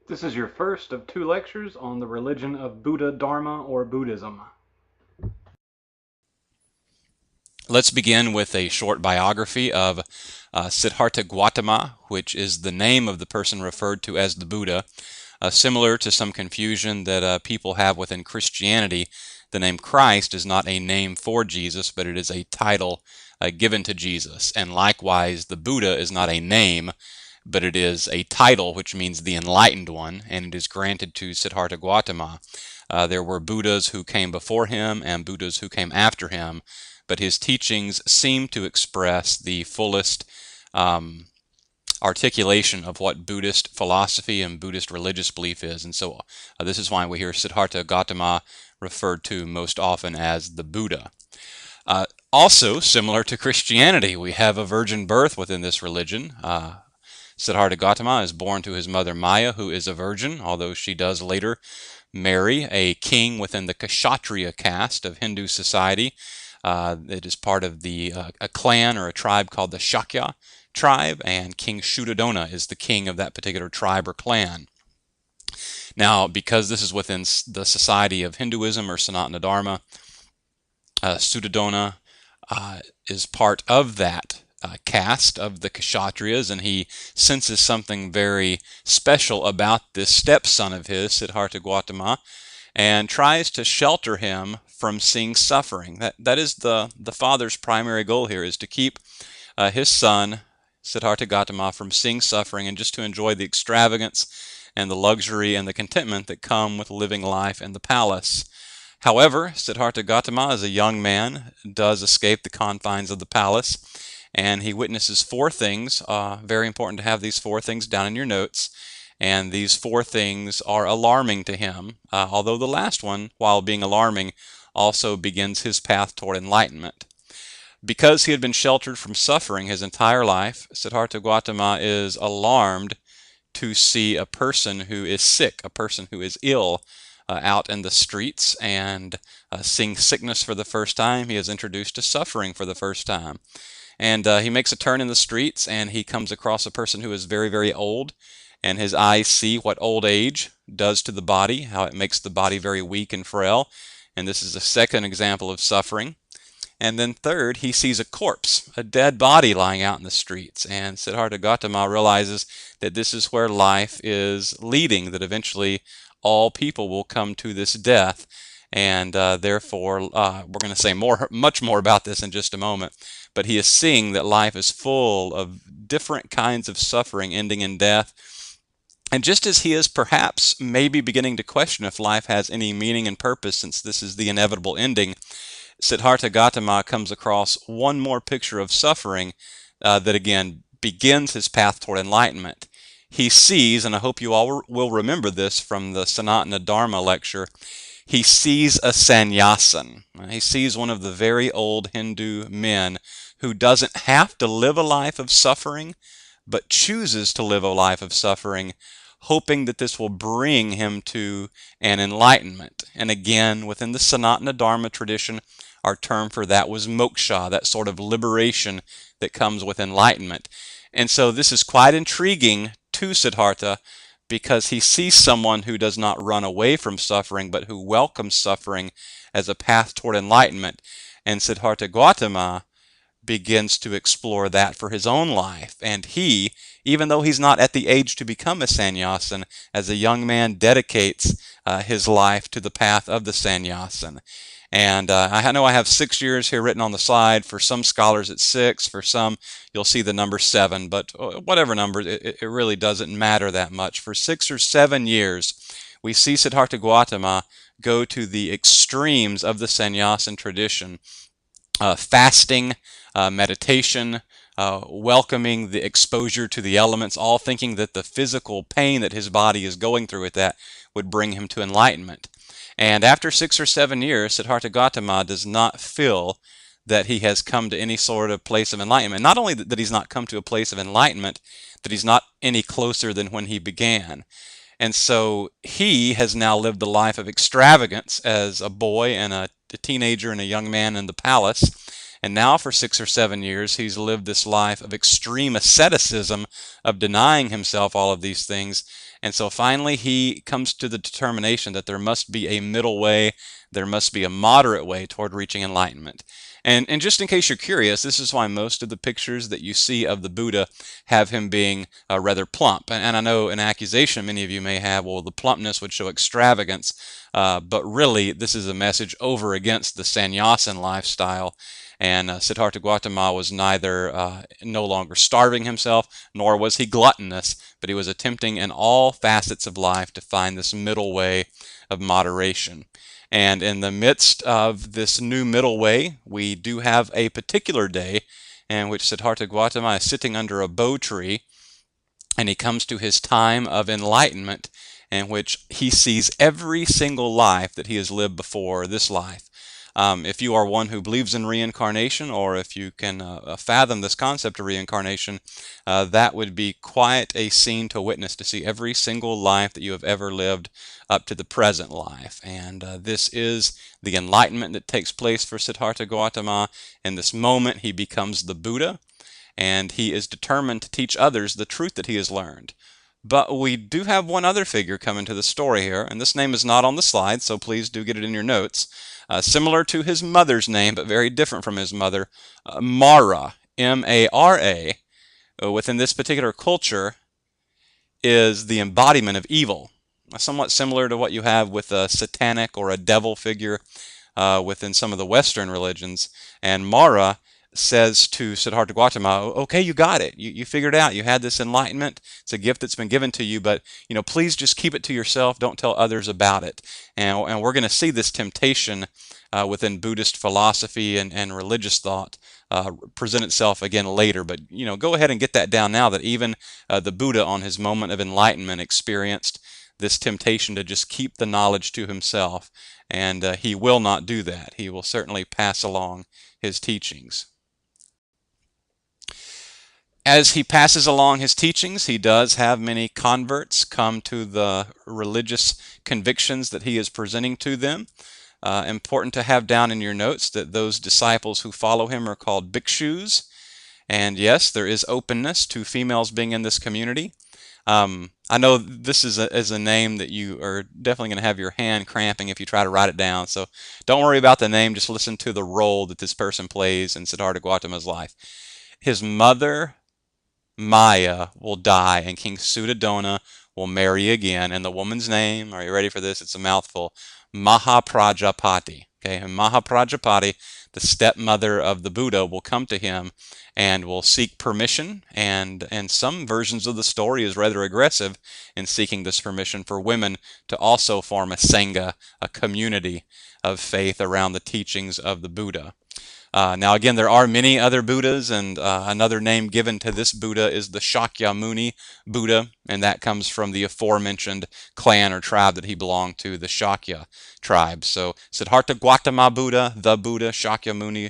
This is your first of two lectures on the religion of Buddha, Dharma, or Buddhism. Let's begin with a short biography of Siddhartha Gautama, which is the name of the person referred to as the Buddha. Similar to some confusion that people have within Christianity, the name Christ is not a name for Jesus, but it is a title given to Jesus. And likewise, the Buddha is not a name, but it is a title, which means the enlightened one, and it is granted to Siddhartha Gautama. There were Buddhas who came before him and Buddhas who came after him, but his teachings seem to express the fullest articulation of what Buddhist philosophy and Buddhist religious belief is. And so this is why we hear Siddhartha Gautama referred to most often as the Buddha. Also, similar to Christianity, we have a virgin birth within this religion. Siddhartha Gautama is born to his mother Maya, who is a virgin, although she does later marry a king within the Kshatriya caste of Hindu society. It is part of a clan or a tribe called the Shakya tribe, and King Shuddhodana is the king of that particular tribe or clan. Now, because this is within the society of Hinduism or Sanatana Dharma, Shuddhodana is part of that caste of the Kshatriyas, and he senses something very special about this stepson of his, Siddhartha Gautama, and tries to shelter him from seeing suffering. That is the father's primary goal here, is to keep his son, Siddhartha Gautama, from seeing suffering and just to enjoy the extravagance and the luxury and the contentment that come with living life in the palace. However, Siddhartha Gautama, as a young man, does escape the confines of the palace, and he witnesses four things. Very important to have these four things down in your notes. And these four things are alarming to him, although the last one, while being alarming, also begins his path toward enlightenment. Because he had been sheltered from suffering his entire life, Siddhartha Gautama is alarmed to see a person who is sick, a person who is ill, out in the streets, and seeing sickness for the first time, he is introduced to suffering for the first time. And he makes a turn in the streets, and he comes across a person who is very, very old, and his eyes see what old age does to the body, how it makes the body very weak and frail. And this is a second example of suffering. And then third, he sees a corpse, a dead body lying out in the streets. And Siddhartha Gautama realizes that this is where life is leading, that eventually all people will come to this death. And therefore, we're going to say much more about this in just a moment. But he is seeing that life is full of different kinds of suffering ending in death. And just as he is perhaps maybe beginning to question if life has any meaning and purpose, since this is the inevitable ending, Siddhartha Gautama comes across one more picture of suffering that again begins his path toward enlightenment. He sees, and I hope you all will remember this from the Sanatana Dharma lecture, he sees a sannyasin. He sees one of the very old Hindu men who doesn't have to live a life of suffering, but chooses to live a life of suffering, hoping that this will bring him to an enlightenment. And again, within the Sanatana Dharma tradition, our term for that was moksha, that sort of liberation that comes with enlightenment. And so this is quite intriguing to Siddhartha, because he sees someone who does not run away from suffering, but who welcomes suffering as a path toward enlightenment. And Siddhartha Gautama begins to explore that for his own life. And he, even though he's not at the age to become a sannyasin, as a young man dedicates his life to the path of the sannyasin. And I know I have 6 years here written on the slide. For some scholars it's 6, for some you'll see the number 7, but whatever number, it really doesn't matter that much. For 6 or 7 years, we see Siddhartha Gautama go to the extremes of the sannyasin tradition, fasting, meditation, welcoming the exposure to the elements, all thinking that the physical pain that his body is going through with that would bring him to enlightenment. And after 6 or 7 years, Siddhartha Gautama does not feel that he has come to any sort of place of enlightenment. Not only that he's not come to a place of enlightenment, that he's not any closer than when he began. And so he has now lived a life of extravagance as a boy and a teenager and a young man in the palace. And now for 6 or 7 years, he's lived this life of extreme asceticism, of denying himself all of these things. And so finally he comes to the determination that there must be a middle way, there must be a moderate way toward reaching enlightenment. And just in case you're curious, this is why most of the pictures that you see of the Buddha have him being rather plump. And I know an accusation many of you may have, well, the plumpness would show extravagance, but really this is a message over against the sannyasin lifestyle. And Siddhartha Gautama was neither no longer starving himself, nor was he gluttonous, but he was attempting in all facets of life to find this middle way of moderation. And in the midst of this new middle way, we do have a particular day in which Siddhartha Gautama is sitting under a bo tree, and he comes to his time of enlightenment, in which he sees every single life that he has lived before this life. If you are one who believes in reincarnation, or if you can fathom this concept of reincarnation, that would be quite a scene to witness, to see every single life that you have ever lived up to the present life. And this is the enlightenment that takes place for Siddhartha Gautama. In this moment, he becomes the Buddha, and he is determined to teach others the truth that he has learned. But we do have one other figure come into the story here, and this name is not on the slide, so please do get it in your notes. Similar to his mother's name, but very different from his mother, Mara, M-A-R-A, within this particular culture, is the embodiment of evil. Somewhat similar to what you have with a satanic or a devil figure within some of the Western religions. And Mara says to Siddhartha Gautama, okay, you got it. You figured it out. You had this enlightenment. It's a gift that's been given to you, but please just keep it to yourself. Don't tell others about it. And we're going to see this temptation within Buddhist philosophy and religious thought present itself again later. But go ahead and get that down now, that even the Buddha on his moment of enlightenment experienced this temptation to just keep the knowledge to himself. And he will not do that. He will certainly pass along his teachings. As he passes along his teachings, he does have many converts come to the religious convictions that he is presenting to them. Important to have down in your notes that those disciples who follow him are called bhikshus. And yes, there is openness to females being in this community. I know this is a name that you are definitely going to have your hand cramping if you try to write it down. So don't worry about the name. Just listen to the role that this person plays in Siddhartha Gautama's life. His mother, Maya, will die, and King Suddhodana will marry again. And the woman's name, are you ready for this? It's a mouthful. Mahaprajapati. Okay, and Mahaprajapati, the stepmother of the Buddha, will come to him and will seek permission, and some versions of the story is rather aggressive in seeking this permission for women to also form a sangha, a community of faith around the teachings of the Buddha. Now again, there are many other Buddhas, and another name given to this Buddha is the Shakyamuni Buddha, and that comes from the aforementioned clan or tribe that he belonged to, the Shakya tribe. So Siddhartha Gautama Buddha, the Buddha, Shakyamuni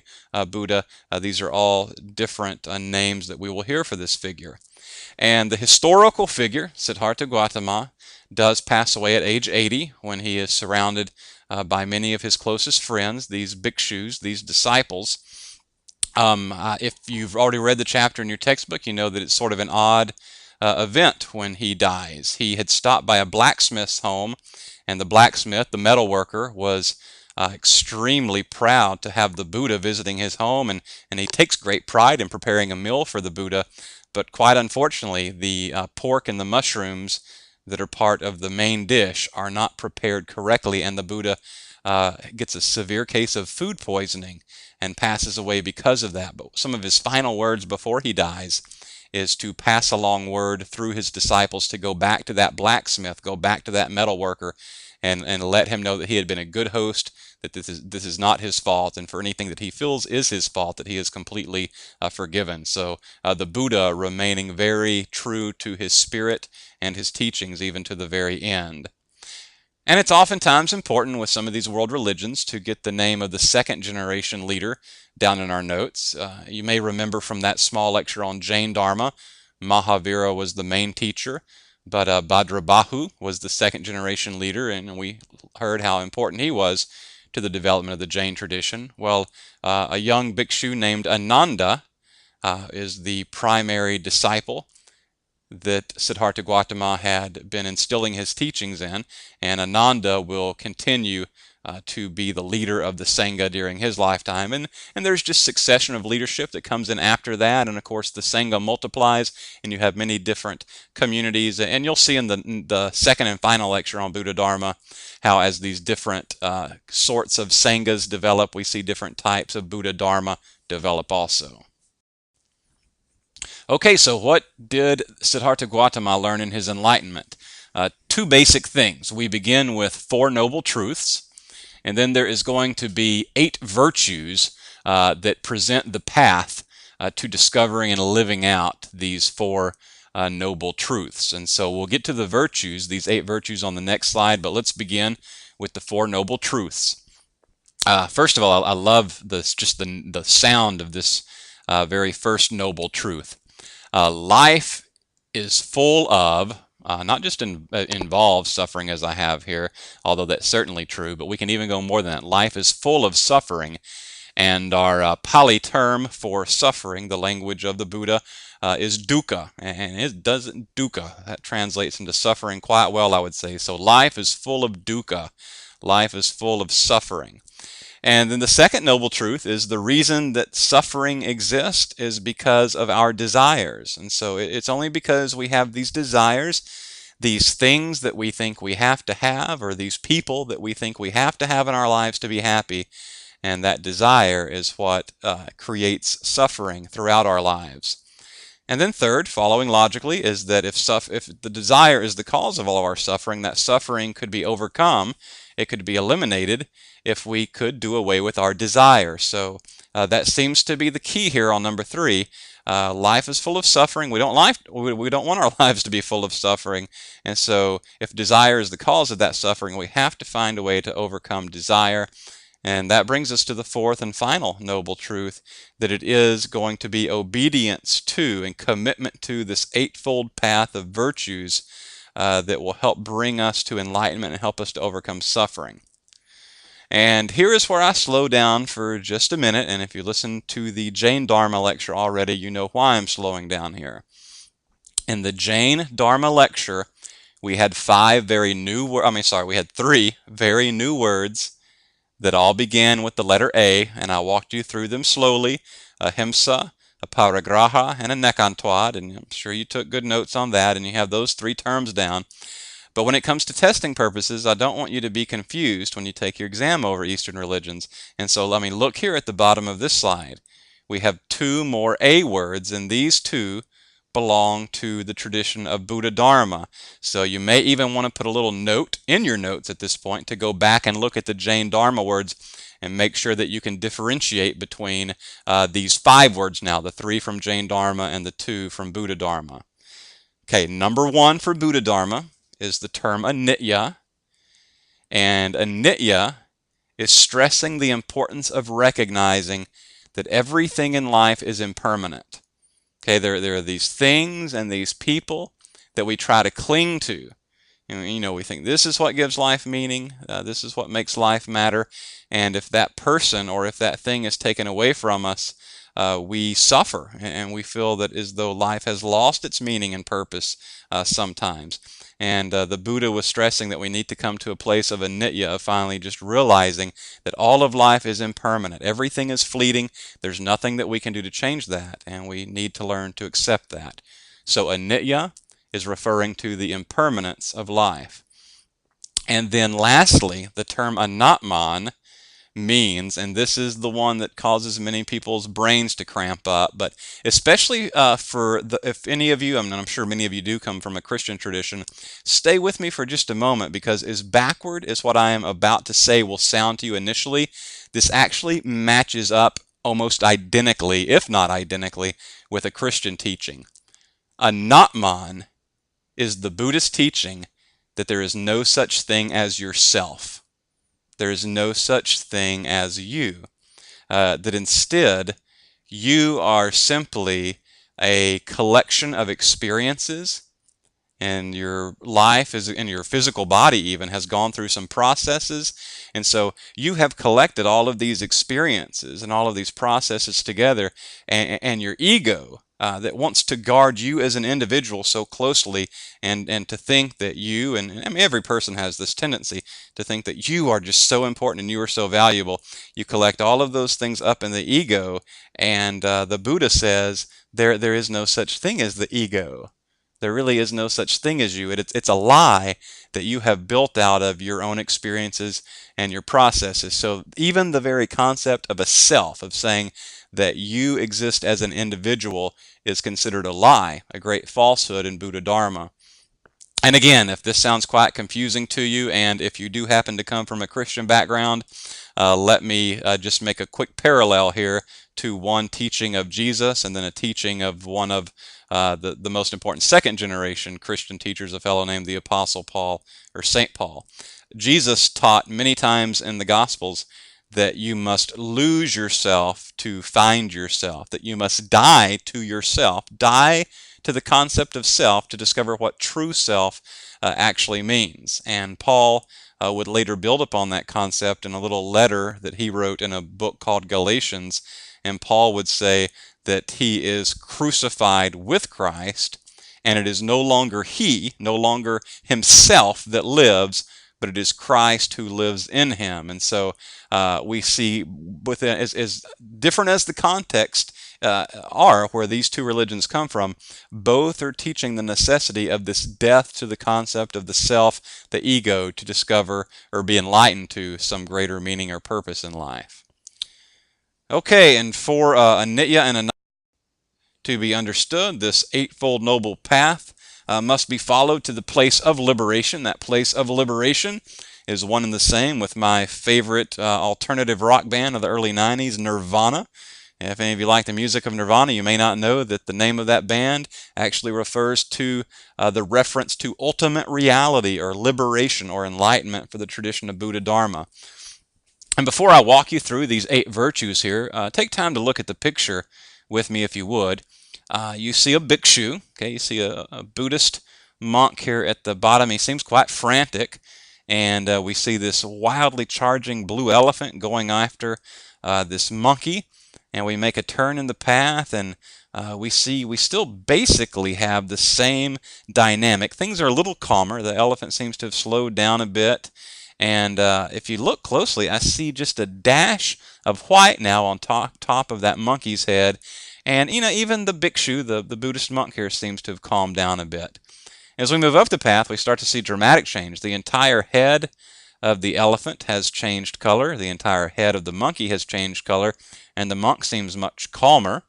Buddha, these are all different names that we will hear for this figure. And the historical figure, Siddhartha Gautama, does pass away at age 80 when he is surrounded by many of his closest friends, these bhikshus, these disciples. If you've already read the chapter in your textbook, you know that it's sort of an odd event when he dies. He had stopped by a blacksmith's home, and the blacksmith, the metal worker, was extremely proud to have the Buddha visiting his home, and he takes great pride in preparing a meal for the Buddha. But quite unfortunately, the pork and the mushrooms that are part of the main dish are not prepared correctly, and the Buddha gets a severe case of food poisoning and passes away because of that. But some of his final words before he dies is to pass along word through his disciples to go back to that blacksmith, go back to that metal worker, and let him know that he had been a good host, that this is not his fault, and for anything that he feels is his fault, that he is completely forgiven. So the Buddha remaining very true to his spirit and his teachings even to the very end. And it's oftentimes important with some of these world religions to get the name of the second generation leader down in our notes. You may remember from that small lecture on Jain Dharma, Mahavira was the main teacher, but Bhadrabahu was the second generation leader, and we heard how important he was to the development of the Jain tradition? Well, a young bhikshu named Ananda is the primary disciple that Siddhartha Gautama had been instilling his teachings in, and Ananda will continue to be the leader of the Sangha during his lifetime. And there's just succession of leadership that comes in after that, and of course the Sangha multiplies, and you have many different communities. And you'll see in the second and final lecture on Buddha Dharma how as these different sorts of Sanghas develop, we see different types of Buddha Dharma develop also. Okay, so what did Siddhartha Gautama learn in his enlightenment? Two basic things. We begin with 4 noble truths, and then there is going to be 8 virtues that present the path to discovering and living out these 4 noble truths. And so we'll get to the virtues, these 8 virtues, on the next slide, but let's begin with the 4 noble truths. First of all, I love this, just the sound of this very first noble truth. Life is full of, not just involves suffering as I have here, although that's certainly true, but we can even go more than that. Life is full of suffering, and our Pali term for suffering, the language of the Buddha, is dukkha, and it doesn't dukkha. That translates into suffering quite well, I would say. So life is full of dukkha. Life is full of suffering. And then the second noble truth is the reason that suffering exists is because of our desires. And so it's only because we have these desires, these things that we think we have to have, or these people that we think we have to have in our lives to be happy. And that desire is what creates suffering throughout our lives. And then third, following logically, is that if the desire is the cause of all of our suffering, that suffering could be overcome, it could be eliminated if we could do away with our desire. So that seems to be the key here on number 3. Life is full of suffering. We don't want our lives to be full of suffering. And so if desire is the cause of that suffering, we have to find a way to overcome desire. And that brings us to the 4th and final noble truth, that it is going to be obedience to and commitment to this eightfold path of virtues that will help bring us to enlightenment and help us to overcome suffering. And here is where I slow down for just a minute, and if you listen to the Jain Dharma lecture already, you know why I'm slowing down here. In the Jain Dharma lecture, we had 3 very new words that all began with the letter A, and I walked you through them slowly: ahimsa, a parigraha, and a nekantwad, and I'm sure you took good notes on that, and you have those 3 terms down. But when it comes to testing purposes, I don't want you to be confused when you take your exam over Eastern religions. And so let me look here at the bottom of this slide. We have 2 more A words, and these 2 belong to the tradition of Buddha Dharma. So you may even want to put a little note in your notes at this point to go back and look at the Jain Dharma words and make sure that you can differentiate between these 5 words now, the 3 from Jain Dharma and the 2 from Buddha Dharma. Okay, number 1 for Buddha Dharma is the term anitya, and anitya is stressing the importance of recognizing that everything in life is impermanent. Okay, there are these things and these people that we try to cling to. You know, we think this is what gives life meaning, this is what makes life matter, and if that person or if that thing is taken away from us, we suffer, and we feel that as though life has lost its meaning and purpose sometimes. And the Buddha was stressing that we need to come to a place of anitya, of finally just realizing that all of life is impermanent. Everything is fleeting. There's nothing that we can do to change that, and we need to learn to accept that. So anitya is referring to the impermanence of life. And then lastly, the term anatman means, and this is the one that causes many people's brains to cramp up, but especially if any of you, I'm sure many of you do come from a Christian tradition, stay with me for just a moment, because as backward as what I am about to say will sound to you initially, this actually matches up almost identically, if not identically, with a Christian teaching. Anatman is the Buddhist teaching that there is no such thing as yourself. There is no such thing as you. That instead, you are simply a collection of experiences and your life is, and your physical body even has gone through some processes. And so you have collected all of these experiences and all of these processes together, and your ego that wants to guard you as an individual so closely, and to think that you, and I mean every person has this tendency to think that you are just so important and you are so valuable. You collect all of those things up in the ego, and the Buddha says there is no such thing as the ego. There really is no such thing as you. It's a lie that you have built out of your own experiences and your processes. So even the very concept of a self, of saying that you exist as an individual, is considered a lie, a great falsehood in Buddha Dharma. And again, if this sounds quite confusing to you, and if you do happen to come from a Christian background, let me just make a quick parallel here to one teaching of Jesus, and then a teaching of one of the most important second generation Christian teachers, a fellow named the Apostle Paul, or St. Paul. Jesus taught many times in the Gospels that you must lose yourself to find yourself, that you must die to yourself, die to the concept of self to discover what true self actually means. And Paul would later build upon that concept in a little letter that he wrote in a book called Galatians. And Paul would say that he is crucified with Christ, and it is no longer he, no longer himself that lives, but it is Christ who lives in him. And so we see, within, as different as the context are where these two religions come from, both are teaching the necessity of this death to the concept of the self, the ego, to discover or be enlightened to some greater meaning or purpose in life. Okay, and for a nitya and a to be understood, this Eightfold Noble Path must be followed to the place of liberation. That place of liberation is one and the same with my favorite alternative rock band of the early 90s, Nirvana. If any of you like the music of Nirvana, you may not know that the name of that band actually refers to the reference to ultimate reality or liberation or enlightenment for the tradition of Buddha Dharma. And before I walk you through these 8 virtues here, take time to look at the picture with me if you would. You see a bhikshu, okay, you see a Buddhist monk here at the bottom. He seems quite frantic, and we see this wildly charging blue elephant going after this monkey, and we make a turn in the path, and we still basically have the same dynamic. Things are a little calmer. The elephant seems to have slowed down a bit, and if you look closely, I see just a dash of white now on top of that monkey's head. And even the bhikshu, the Buddhist monk here, seems to have calmed down a bit. As we move up the path, we start to see dramatic change. The entire head of the elephant has changed color. The entire head of the monkey has changed color, and the monk seems much calmer.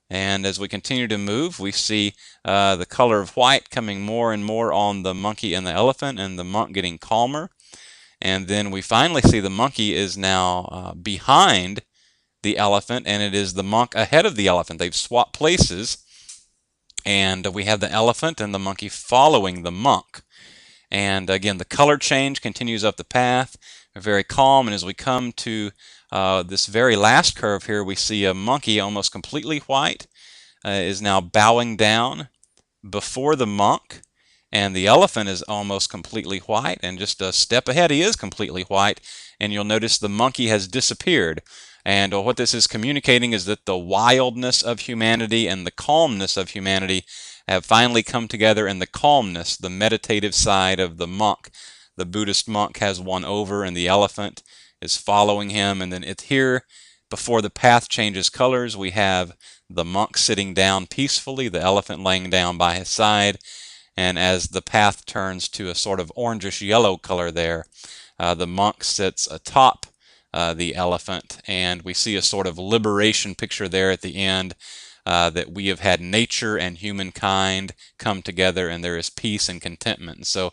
And as we continue to move, we see the color of white coming more and more on the monkey and the elephant, and the monk getting calmer. And then we finally see the monkey is now behind the elephant, and it is the monk ahead of the elephant. They've swapped places, and we have the elephant and the monkey following the monk. And again, the color change continues up the path, very calm, and as we come to this very last curve here, we see a monkey almost completely white is now bowing down before the monk, and the elephant is almost completely white, and just a step ahead he is completely white, and you'll notice the monkey has disappeared. And what this is communicating is that the wildness of humanity and the calmness of humanity have finally come together in the calmness, the meditative side of the monk. The Buddhist monk has won over, and the elephant is following him. And then it's here, before the path changes colors, we have the monk sitting down peacefully, the elephant laying down by his side. And as the path turns to a sort of orangish yellow color there, the monk sits atop the elephant, and we see a sort of liberation picture there at the end, that we have had nature and humankind come together, and there is peace and contentment. And so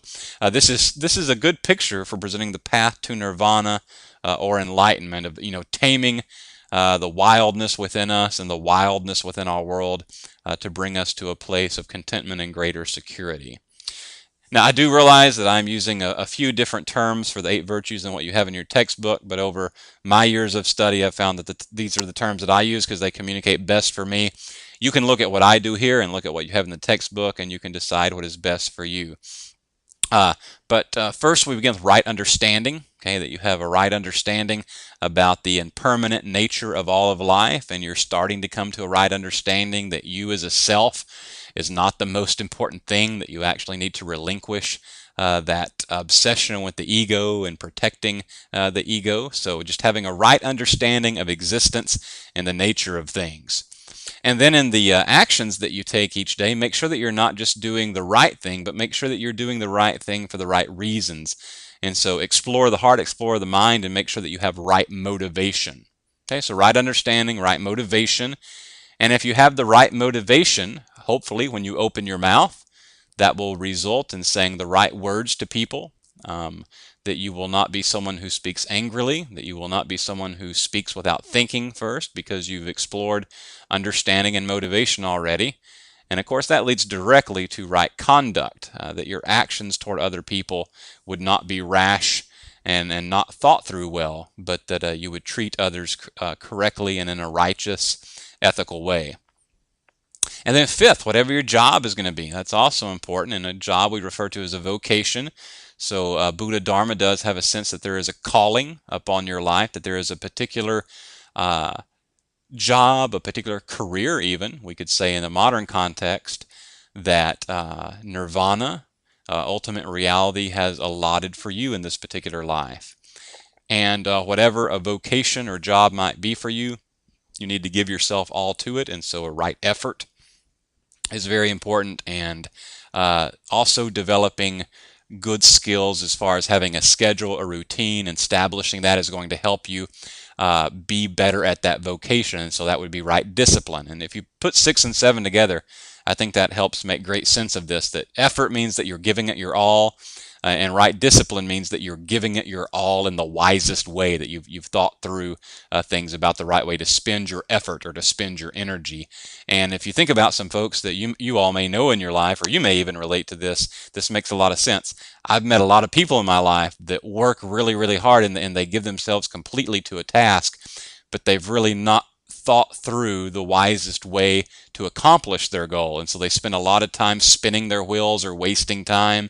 this is a good picture for presenting the path to nirvana or enlightenment, of taming the wildness within us and the wildness within our world to bring us to a place of contentment and greater security. Now, I do realize that I'm using a few different terms for the 8 virtues than what you have in your textbook, but over my years of study, I've found that these are the terms that I use because they communicate best for me. you can look at what I do here and look at what you have in the textbook, and you can decide what is best for you. But first we begin with right understanding, okay, that you have a right understanding about the impermanent nature of all of life, and you're starting to come to a right understanding that you as a self is not the most important thing, that you actually need to relinquish that obsession with the ego and protecting the ego. So just having a right understanding of existence and the nature of things. And then in the actions that you take each day, make sure that you're not just doing the right thing, but make sure that you're doing the right thing for the right reasons. And so explore the heart, explore the mind, and make sure that you have right motivation. Okay, so right understanding, right motivation. And if you have the right motivation, hopefully when you open your mouth, that will result in saying the right words to people. That you will not be someone who speaks angrily, that you will not be someone who speaks without thinking first, because you've explored understanding and motivation already. And of course that leads directly to right conduct, that your actions toward other people would not be rash and not thought through well, but that you would treat others correctly and in a righteous, ethical way. And then fifth, whatever your job is going to be, that's also important. And a job we refer to as a vocation. So Buddha Dharma does have a sense that there is a calling upon your life, that there is a particular job, a particular career even, we could say in the modern context, that nirvana, ultimate reality, has allotted for you in this particular life. And whatever a vocation or job might be for you, you need to give yourself all to it, and so a right effort is very important, and also developing good skills as far as having a schedule, a routine, and establishing that is going to help you be better at that vocation. And so that would be right discipline. And if you put 6 and 7 together, I think that helps make great sense of this, that effort means that you're giving it your all, and right discipline means that you're giving it your all in the wisest way, that you've thought through things about the right way to spend your effort or to spend your energy. And if you think about some folks that you all may know in your life, or you may even relate to this makes a lot of sense. I've met a lot of people in my life that work really, really hard, and they give themselves completely to a task, but they've really not thought through the wisest way to accomplish their goal. And so they spend a lot of time spinning their wheels or wasting time.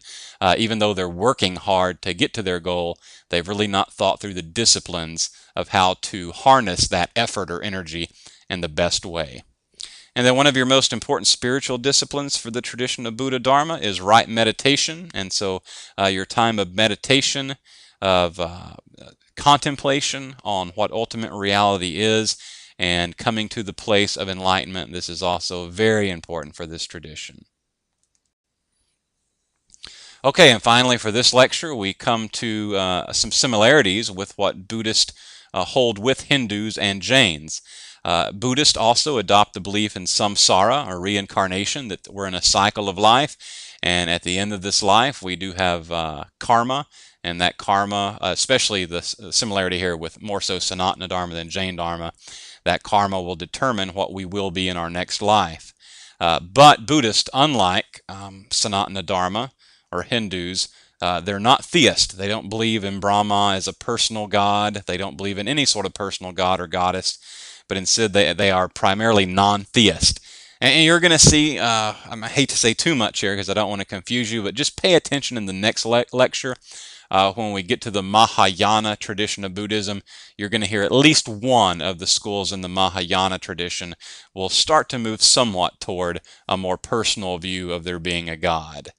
Even though they're working hard to get to their goal, they've really not thought through the disciplines of how to harness that effort or energy in the best way. And then one of your most important spiritual disciplines for the tradition of Buddha Dharma is right meditation. And so your time of meditation, of contemplation on what ultimate reality is, and coming to the place of enlightenment, this is also very important for this tradition. Okay, and finally for this lecture we come to some similarities with what Buddhists hold with Hindus and Jains. Buddhists also adopt the belief in samsara, or reincarnation, that we're in a cycle of life, and at the end of this life we do have karma, and that karma, especially the similarity here with more so Sanatana Dharma than Jain Dharma, that karma will determine what we will be in our next life. But Buddhists, unlike Sanatana Dharma or Hindus, they're not theists. They don't believe in Brahma as a personal god. They don't believe in any sort of personal god or goddess, but instead they are primarily non-theist. And you're going to see, I hate to say too much here because I don't want to confuse you, but just pay attention in the next lecture. When we get to the Mahayana tradition of Buddhism, you're going to hear at least one of the schools in the Mahayana tradition will start to move somewhat toward a more personal view of there being a god.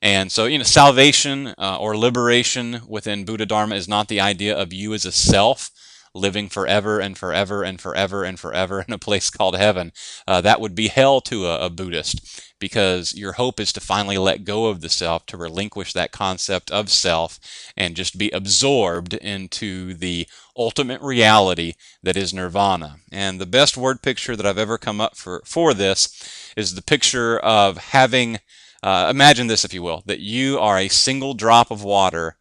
And so, salvation or liberation within Buddha Dharma is not the idea of you as a self living forever and forever and forever and forever in a place called heaven. That would be hell to a Buddhist, because your hope is to finally let go of the self, to relinquish that concept of self, and just be absorbed into the ultimate reality that is nirvana. And the best word picture that I've ever come up for this is the picture of having, imagine this if you will, that you are a single drop of water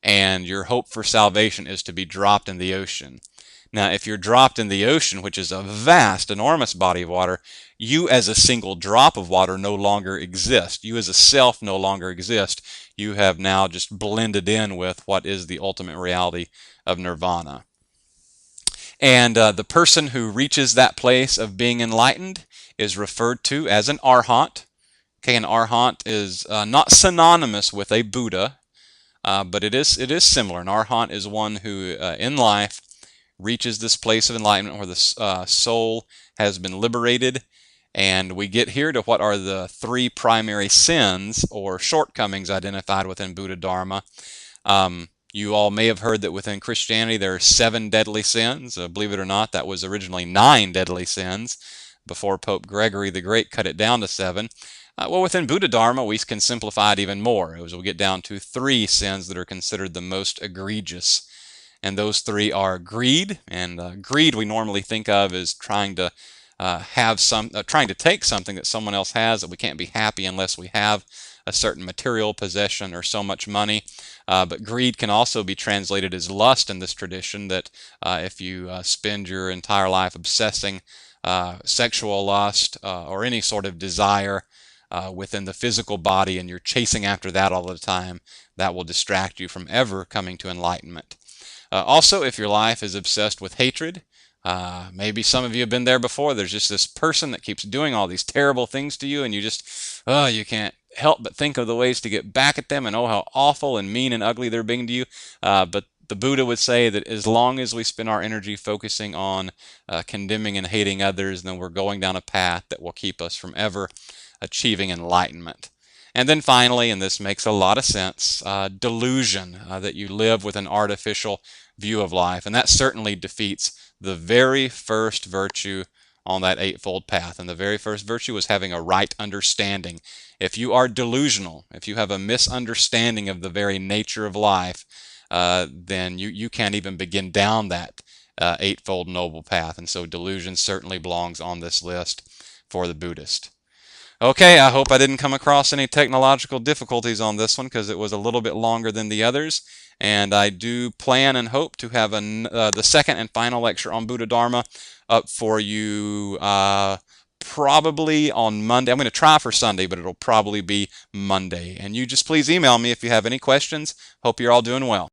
and your hope for salvation is to be dropped in the ocean. Now, if you're dropped in the ocean, which is a vast, enormous body of water, you as a single drop of water no longer exist. You as a self no longer exist. You have now just blended in with what is the ultimate reality of nirvana. And the person who reaches that place of being enlightened is referred to as an arhat. Okay, an arhat is not synonymous with a Buddha, but it is similar. An arhat is one who in life reaches this place of enlightenment where the soul has been liberated. And we get here to what are the three primary sins or shortcomings identified within Buddha Dharma. You all may have heard that within Christianity there are 7 deadly sins. Believe it or not, that was originally 9 deadly sins before Pope Gregory the Great cut it down to 7. Well, within Buddha Dharma, we can simplify it even more, as we'll get down to 3 sins that are considered the most egregious. And those 3 are greed, and greed we normally think of as trying to trying to take something that someone else has, that we can't be happy unless we have a certain material possession or so much money. But greed can also be translated as lust in this tradition, that if you spend your entire life obsessing sexual lust or any sort of desire within the physical body, and you're chasing after that all the time, that will distract you from ever coming to enlightenment. Also, if your life is obsessed with hatred, maybe some of you have been there before. There's just this person that keeps doing all these terrible things to you, and you can't help but think of the ways to get back at them, and oh, how awful and mean and ugly they're being to you. But the Buddha would say that as long as we spend our energy focusing on condemning and hating others, then we're going down a path that will keep us from ever achieving enlightenment. And then finally, and this makes a lot of sense, delusion, that you live with an artificial view of life. And that certainly defeats the very first virtue on that Eightfold Path. And the very first virtue is having a right understanding. If you are delusional, if you have a misunderstanding of the very nature of life, then you can't even begin down that Eightfold Noble Path. And so delusion certainly belongs on this list for the Buddhist. Okay, I hope I didn't come across any technological difficulties on this one, because it was a little bit longer than the others. And I do plan and hope to have the second and final lecture on Buddha Dharma up for you probably on Monday. I'm going to try for Sunday, but it'll probably be Monday. And you just please email me if you have any questions. Hope you're all doing well.